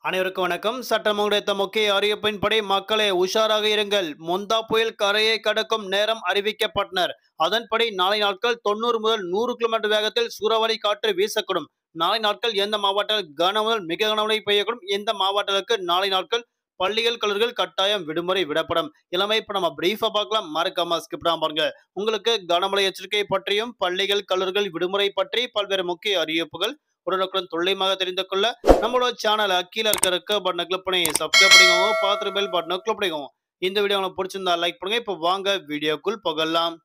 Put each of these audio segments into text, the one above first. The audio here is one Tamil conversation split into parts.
அனைவருக்கும் வணக்கம். சட்டம் கிடைத்த முக்கிய அறிவிப்பின்படி மக்களே உஷாராக இருங்கள். மொந்தா புயல் கரையை கடக்கும் நேரம் அறிவிக்கப்பட்டனர். அதன்படி நாளை நாட்கள் 90 முதல் 100 கிலோமீட்டர் வேகத்தில் சூறாவளி காற்று வீசக்கூடும். நாளை நாட்கள் எந்த மாவட்டத்தில் கன முதல் மிக கனமழை பெய்யக்கூடும், எந்த மாவட்டங்களுக்கு நாளை நாட்கள் பள்ளிகள் கல்லூரிகள் கட்டாயம் விடுமுறை விடப்படும். இளமை இப்ப நம்ம பிரீஃபா பார்க்கலாம். மறக்காம ஸ்கிப் பண்ணாம பாருங்க. உங்களுக்கு கனமழை எச்சரிக்கை பற்றியும் பள்ளிகள் கல்லூரிகள் விடுமுறை பற்றி பல்வேறு முக்கிய அறிவிப்புகள் உடனுக்குடன் துல்லியமாக தெரிந்து கொள்ள நம்மளோட சேனலை கீழே இருக்க ரெக்க பட்டனை கிளிக் பண்ணி சப்ஸ்கிரைப் பண்ணிக்கோங்க. பார்த்துட்டு பெல் பட்டனை கிளிக் பண்ணிக்கோங்க. இந்த வீடியோ உங்களுக்கு பிடிச்சிருந்தா லைக் பண்ணுங்க. இப்போ வாங்க வீடியோக்குள் போகலாம்.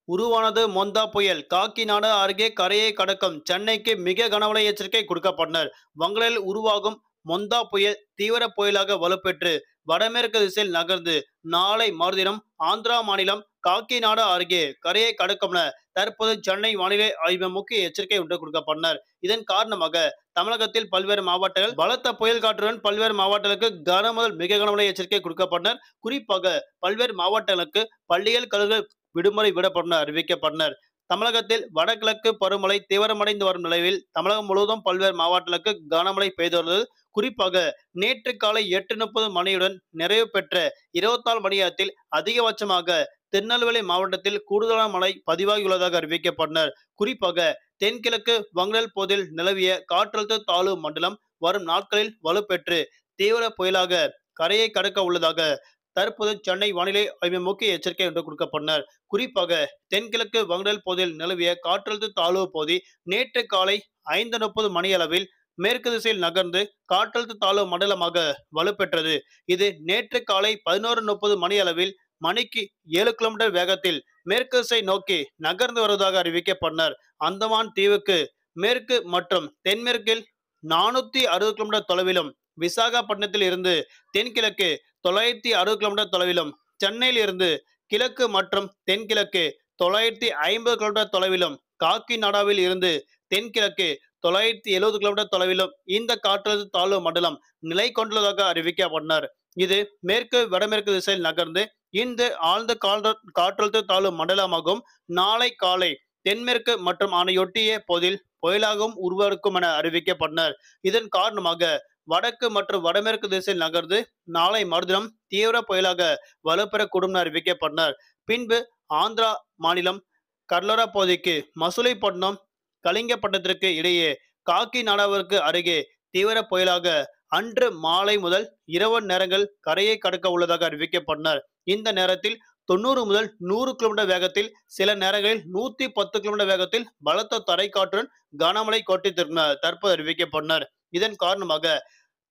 உருவானது மொந்தா புயல். காக்கிநாடு அருகே கரையை கடக்கும். சென்னைக்கு மிக கனமழை எச்சரிக்கை கொடுக்கப்பட்டனர். வங்கடலில் உருவாகும் மொந்தா புயல் தீவிர புயலாக வலுப்பெற்று வடமேற்கு திசையில் நகர்ந்து நாளை மறுதினம் ஆந்திரா மாநிலம் காக்கிநாடு அருகே கரையை கடக்கும் என தற்போது சென்னை வானிலை ஆய்வு முக்கிய எச்சரிக்கை ஒன்று கொடுக்கப்பட்டனர். இதன் காரணமாக தமிழகத்தில் பல்வேறு மாவட்டங்கள் பலத்த புயல் காற்றுடன் பல்வேறு மாவட்டங்களுக்கு கன முதல் மிக கனமழை எச்சரிக்கை கொடுக்கப்பட்டனர். குறிப்பாக பல்வேறு மாவட்டங்களுக்கு பள்ளிகள் கல்லூரிகள் விடுமுறை விடப்படும் என அறிவிக்கப்பட்டனர். தமிழகத்தில் வடகிழக்கு பருவமழை தீவிரமடைந்து வரும் நிலையில் தமிழகம் முழுவதும் பல்வேறு மாவட்டங்களுக்கு கனமழை பெய்து வருகிறது. குறிப்பாக நேற்று காலை 8:30 மணியுடன் நிறைவு பெற்ற 24 மணி நேரத்தில் அதிகபட்சமாக திருநெல்வேலி மாவட்டத்தில் கூடுதலான மழை பதிவாகியுள்ளதாக அறிவிக்கப்பட்டனர். குறிப்பாக தென்கிழக்கு வங்கடல் பகுதியில் நிலவிய காற்றழுத்த தாழ்வு மண்டலம் வரும் நாட்களில் வலுப்பெற்று தீவிர புயலாக கரையை கடக்க உள்ளதாக தற்போது சென்னை வானிலை ஆய்வு முக்கிய எச்சரிக்கை ஒன்று கொடுக்கப்பட்டனர். குறிப்பாக தென்கிழக்கு வங்கடல் பகுதியில் நிலவிய காற்றழுத்த தாழ்வு பகுதி நேற்று காலை 5:30 மணியளவில் மேற்கு திசையில் நகர்ந்து காற்றழுத்த தாழ்வு மண்டலமாக வலுப்பெற்றது. இது நேற்று காலை 11:30 மணியளவில் மணிக்கு 7 கிலோமீட்டர் வேகத்தில் மேற்கு திசை நோக்கி நகர்ந்து வருவதாக அறிவிக்கப்பட்டனர். அந்தமான் தீவுக்கு மேற்கு மற்றும் தென்மேற்கில் 460 கிலோமீட்டர் தொலைவிலும், விசாகப்பட்டினத்தில் இருந்து தென்கிழக்கு 960 கிலோமீட்டர் தொலைவிலும், சென்னையில் இருந்து கிழக்கு மற்றும் தென்கிழக்கு 950 கிலோமீட்டர் தொலைவிலும், காக்கிநாடாவில் இருந்து தென்கிழக்கு 970 கிலோமீட்டர் தொலைவிலும் இந்த காற்றழுத்த தாழ்வு மண்டலம் நிலை கொண்டுள்ளதாக அறிவிக்கப்பட்டனர். இது மேற்கு வடமேற்கு திசையில் நகர்ந்து இந்த ஆழ்ந்த காற்றழுத்த தாழ்வு மண்டலமாகவும் நாளை காலை தென்மேற்கு மற்றும் அதனையொட்டிய பகுதியில் புயலாகவும் உருவெடுக்கும் என அறிவிக்கப்பட்டனர். இதன் காரணமாக வடக்கு மற்றும் வடமேற்கு திசையில் நகர்ந்து நாளை மறுதினம் தீவிர புயலாக வலுப்பெறக்கூடும் என அறிவிக்கப்பட்டனர். பின்பு ஆந்திரா மாநிலம் கர்லரா பகுதிக்கு மசூலிப்பட்டினம் கலிங்கப்பட்டத்திற்கு இடையே காக்கிநாடாவிற்கு அருகே தீவிர புயலாக அன்று மாலை முதல் இரவு நேரங்கள் கரையை கடக்க உள்ளதாக அறிவிக்கப்பட்டனர். இந்த நேரத்தில் 90 முதல் 100 கிலோமீட்டர் வேகத்தில், சில நேரங்களில் 110 கிலோமீட்டர் வேகத்தில் பலத்த தரைக்காற்றுடன் கனமழை கொட்டித்திருக்கும் தற்போது அறிவிக்கப்பட்டனர். இதன் காரணமாக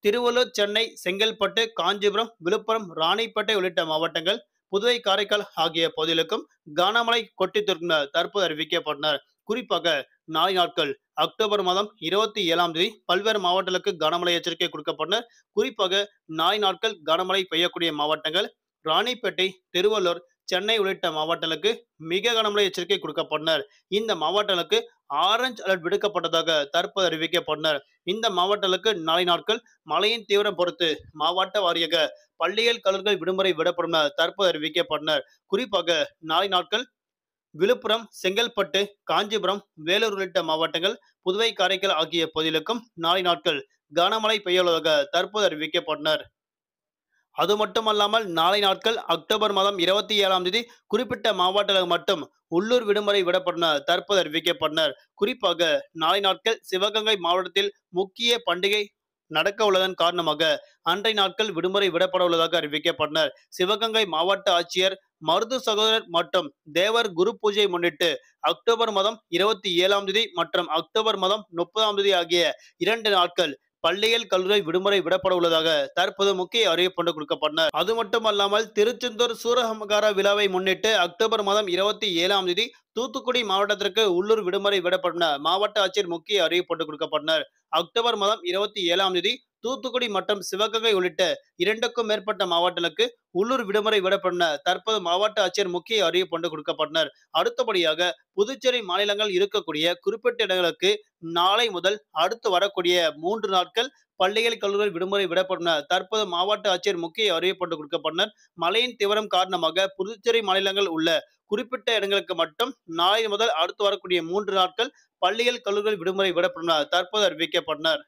திருவள்ளூர், சென்னை, செங்கல்பட்டு, காஞ்சிபுரம், விழுப்புரம், ராணிப்பேட்டை உள்ளிட்ட மாவட்டங்கள், புதுவை, காரைக்கால் ஆகிய பகுதிகளுக்கும் கனமழை கொட்டித்திருக்கும் தற்போது அறிவிக்கப்பட்டனர். குறிப்பாக நாளை நாட்கள் அக்டோபர் மாதம் 27ஆம் தேதி பல்வேறு மாவட்டங்களுக்கு கனமழை எச்சரிக்கை கொடுக்கப்பட்டனர். குறிப்பாக நாளை நாட்கள் கனமழை பெய்யக்கூடிய மாவட்டங்கள் ராணிப்பேட்டை, திருவள்ளூர், சென்னை உள்ளிட்ட மாவட்டங்களுக்கு மிக கனமழை எச்சரிக்கை கொடுக்கப்பட்டனர். இந்த மாவட்டங்களுக்கு ஆரஞ்சு அலர்ட் விடுக்கப்பட்டதாக தற்போது அறிவிக்கப்பட்டனர். இந்த மாவட்டங்களுக்கு நாளை நாட்கள் மழையின் தீவிரம் பொறுத்து மாவட்ட வாரியாக பள்ளிகள் கல்லூரிகள் விடுமுறை விடப்படும் என தற்போது அறிவிக்கப்பட்டனர். குறிப்பாக நாளை நாட்கள் விழுப்புரம், செங்கல்பட்டு, காஞ்சிபுரம், வேலூர் உள்ளிட்ட மாவட்டங்கள், புதுவை, காரைக்கால் ஆகிய பகுதிகளுக்கும் நாளை நாட்கள் கனமழை பெய்யுள்ளதாக தற்போது அறிவிக்கப்பட்டனர். அது மட்டுமல்லாமல் நாளை நாட்கள் அக்டோபர் மாதம் 27ஆம் தேதி குறிப்பிட்ட மாவட்டங்களுக்கு மட்டும் உள்ளூர் விடுமுறை விடப்படும் என தற்போது அறிவிக்கப்பட்டனர். குறிப்பாக நாளை நாட்கள் சிவகங்கை மாவட்டத்தில் முக்கிய பண்டிகை நடக்க உள்ளதன் காரணமாக அன்றைய நாட்கள் விடுமுறை விடப்பட உள்ளதாக அறிவிக்கப்பட்டனர். சிவகங்கை மாவட்ட ஆட்சியர் மருது சகோதரர் மற்றும் தேவர் குரு பூஜையை முன்னிட்டு அக்டோபர் மாதம் 27ஆம் தேதி மற்றும் அக்டோபர் மாதம் 30ஆம் தேதி ஆகிய 2 நாட்கள் பள்ளிகள் கல்லூரி விடுமுறை விடப்பட உள்ளதாக தற்போது முக்கிய அறிவிப்பு கொடுக்கப்பட்டனர். அது மட்டுமல்லாமல் திருச்செந்தூர் சூரசம்ஹார விழாவை முன்னிட்டு அக்டோபர் மாதம் 27ஆம் தேதி தூத்துக்குடி மாவட்டத்திற்கு உள்ளூர் விடுமுறை விடப்படும் என மாவட்ட ஆட்சியர் முக்கிய அறிவிப்பு கொடுக்கப்பட்டனர். அக்டோபர் மாதம் 27ஆம் தேதி தூத்துக்குடி மற்றும் சிவகங்கை உள்ளிட்ட 2க்கும் மேற்பட்ட மாவட்டங்களுக்கு உள்ளூர் விடுமுறை விடப்படும் என தற்போது மாவட்ட ஆட்சியர் முக்கிய அறிவிப்பு கொடுக்கப்பட்டனர். அடுத்தபடியாக புதுச்சேரி மாநிலங்கள் இருக்கக்கூடிய குறிப்பிட்ட இடங்களுக்கு நாளை முதல் அடுத்து வரக்கூடிய 3 நாட்கள் பள்ளிகள் கல்லூரிகள் விடுமுறை விடப்படும் என தற்போது மாவட்ட ஆட்சியர் முக்கிய அறிவிப்பு கொடுக்கப்பட்டனர். மழையின் தீவிரம் காரணமாக புதுச்சேரி மாநிலங்கள் உள்ள குறிப்பிட்ட இடங்களுக்கு மட்டும் நாளை முதல் அடுத்து வரக்கூடிய 3 நாட்கள் பள்ளிகள் கல்லூரிகள் விடுமுறை விடப்படும் என தற்போது அறிவிக்கப்பட்டனர்.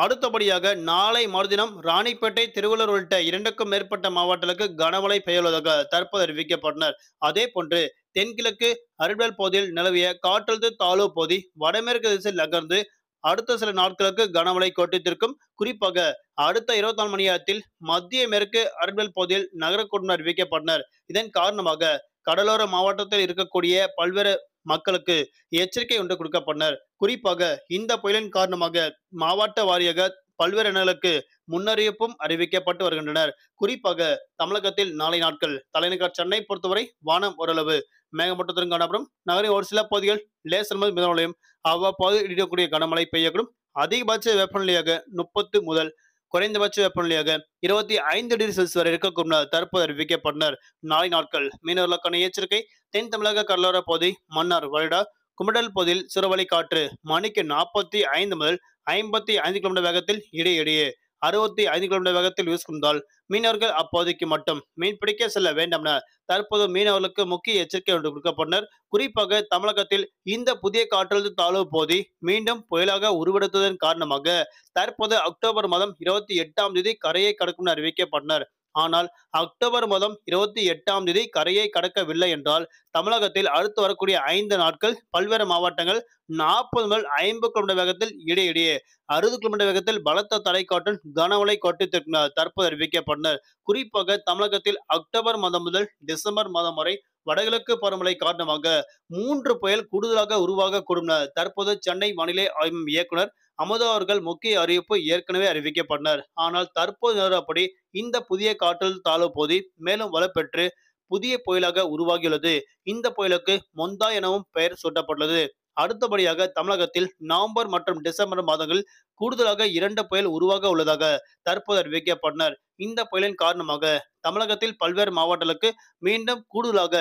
அடுத்தபடியாக நாளை மறுதினம் ராணிப்பேட்டை, திருவள்ளூர் உள்ளிட்ட 2க்கும் மேற்பட்ட மாவட்டங்களுக்கு கனமழை பெய்யுள்ளதாக தற்போது அறிவிக்கப்பட்டனர். அதேபோன்று தென்கிழக்கு அரபிக்கடல் பகுதியில் நிலவிய காற்றழுத்த தாழ்வு பகுதி வடமேற்கு திசையில் நகர்ந்து அடுத்த சில நாட்களுக்கு கனமழை கொட்டித்திருக்கும். குறிப்பாக அடுத்த 24 மணி நேரத்தில் மத்திய மேற்கு அரபிக்கடல் பகுதியில் நகரக்கூடும் என அறிவிக்கப்பட்டனர். இதன் காரணமாக கடலோர மாவட்டத்தில் இருக்கக்கூடிய பல்வேறு மக்களுக்கு எச்சரிக்கை ஒன்று கொடுக்கப்பட்டனர். குறிப்பாக இந்த புயலின் காரணமாக மாவட்ட வாரியாக பல்வேறு இடங்களுக்கு முன்னறிவிப்பும் அறிவிக்கப்பட்டு வருகின்றனர். குறிப்பாக தமிழகத்தில் நாளை நாட்கள் தலைநகர் சென்னை பொறுத்தவரை வானம் ஓரளவு மேகமூட்டத்துடன் காணப்படும். நகரின் ஒரு சில பகுதிகள் லேசான முதல் மிதமானமழையும் அவ்வப்போது இடியக்கூடிய கனமழை பெய்யக்கூடும். அதிகபட்ச வெப்பநிலையாக 30 முதல் குறைந்தபட்ச வெப்பநிலையாக 25 டிகிரி செல்சியஸ் வரை இருக்கக்கூடும் என தற்போது அறிவிக்கப்பட்டனர். நாளை நாட்கள் மீனவர்களுக்கான எச்சரிக்கை. தென் தமிழக கடலோர பகுதி, மன்னார், வளைகுடா, குமடல் பகுதியில் சூறாவளி காற்று மணிக்கு 45 முதல் 55 கிலோமீட்டர் வேகத்தில் இடையிடையே 65 கிலோமீட்டர் வேகத்தில் வீசுவதால் மீனவர்கள் அப்பகுதிக்கு மட்டும் மீன்பிடிக்க செல்ல வேண்டாம் என தற்போது மீனவர்களுக்கு முக்கிய எச்சரிக்கை ஒன்று கொடுக்கப்பட்டனர். குறிப்பாக தமிழகத்தில் இந்த புதிய காற்றழுத்த தாழ்வு பகுதி மீண்டும் புயலாக உருவெடுத்ததன் காரணமாக தற்போது அக்டோபர் மாதம் 28ஆம் தேதி கரையை கடக்கும் என அறிவிக்கப்பட்டனர். ஆனால் அக்டோபர் மாதம் 28ஆம் தேதி கரையை கடக்கவில்லை என்றால் தமிழகத்தில் அடுத்து வரக்கூடிய 5 நாட்கள் பல்வேறு மாவட்டங்கள் 40 முதல் 50 கிலோமீட்டர் வேகத்தில் இடையிடையே 60 கிலோமீட்டர் வேகத்தில் பலத்த தரைக்காற்றுடன் கனமழை கொட்டித்திருக்கும் என தற்போது அறிவிக்கப்பட்டனர். குறிப்பாக தமிழகத்தில் அக்டோபர் மாதம் முதல் டிசம்பர் மாதம் வரை வடகிழக்கு பருவமழை காரணமாக 3 புயல் கூடுதலாக உருவாகக்கூடும் என தற்போது சென்னை வானிலை ஆய்வு இயக்குனர் அமுதா அவர்கள் முக்கிய அறிவிப்பு ஏற்கனவே அறிவிக்கப்பட்டனர். ஆனால் தற்போது நிலவரப்படி இந்த புதிய காற்றழுத்த தாழ்வு பகுதி மேலும் வலுப்பெற்று புதிய புயலாக உருவாகியுள்ளது. இந்த புயலுக்கு மொந்தா எனவும் பெயர் சூட்டப்பட்டுள்ளது. அடுத்தபடியாக தமிழகத்தில் நவம்பர் மற்றும் டிசம்பர் மாதங்களில் கூடுதலாக 2 புயல் உருவாக உள்ளதாக தற்போது அறிவிக்கப்பட்டனர். இந்த புயலின் காரணமாக தமிழகத்தில் பல்வேறு மாவட்டங்களுக்கு மீண்டும் கூடுதலாக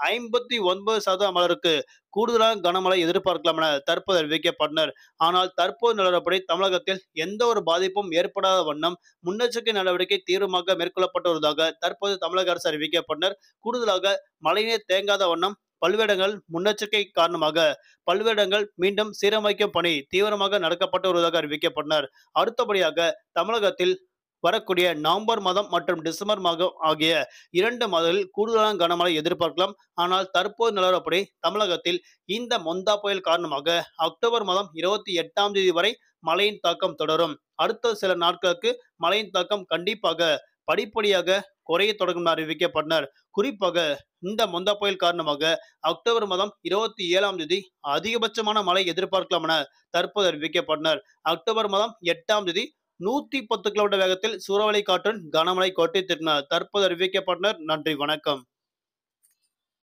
59% அளவிற்கு கூடுதலாக கனமழை எதிர்பார்க்கலாம் என தற்போது அறிவிக்கப்பட்டனர். ஆனால் தற்போது நிலவரப்படி தமிழகத்தில் எந்த ஒரு பாதிப்பும் ஏற்படாத வண்ணம் முன்னெச்சரிக்கை நடவடிக்கை தீவிரமாக மேற்கொள்ளப்பட்டு வருவதாக தற்போது தமிழக அரசு அறிவிக்கப்பட்டனர். கூடுதலாக மழைநீர் தேங்காத வண்ணம் பல்வேறு இடங்கள் முன்னெச்சரிக்கை காரணமாக பல்வேறு இடங்கள் மீண்டும் சீரமைக்கும் பணி தீவிரமாக நடக்கப்பட்டு வருவதாக அறிவிக்கப்பட்டனர். அடுத்தபடியாக தமிழகத்தில் வரக்கூடிய நவம்பர் மாதம் மற்றும் டிசம்பர் மாதம் ஆகிய 2 மாதங்களில் கூடுதலான கனமழை எதிர்பார்க்கலாம். ஆனால் தற்போது நிலவரப்படி தமிழகத்தில் இந்த மொந்தா புயல் காரணமாக அக்டோபர் மாதம் 28ஆம் தேதி வரை மழையின் தாக்கம் தொடரும். அடுத்த சில நாட்களுக்கு மழையின் தாக்கம் கண்டிப்பாக படிப்படியாக குறைய தொடங்கும் என அறிவிக்கப்பட்டனர். குறிப்பாக இந்த மொந்தா புயல் காரணமாக அக்டோபர் மாதம் 27ஆம் தேதி அதிகபட்சமான மழை எதிர்பார்க்கலாம் என தற்போது அறிவிக்கப்பட்டனர். அக்டோபர் மாதம் 8ஆம் தேதி 110 கிலோமீட்டர் வேகத்தில் சூறாவளி காற்றுடன் கனமழை கொட்டித்திருக்கிறார். தற்போது அறிவிக்கப்பட்டனர். நன்றி, வணக்கம்.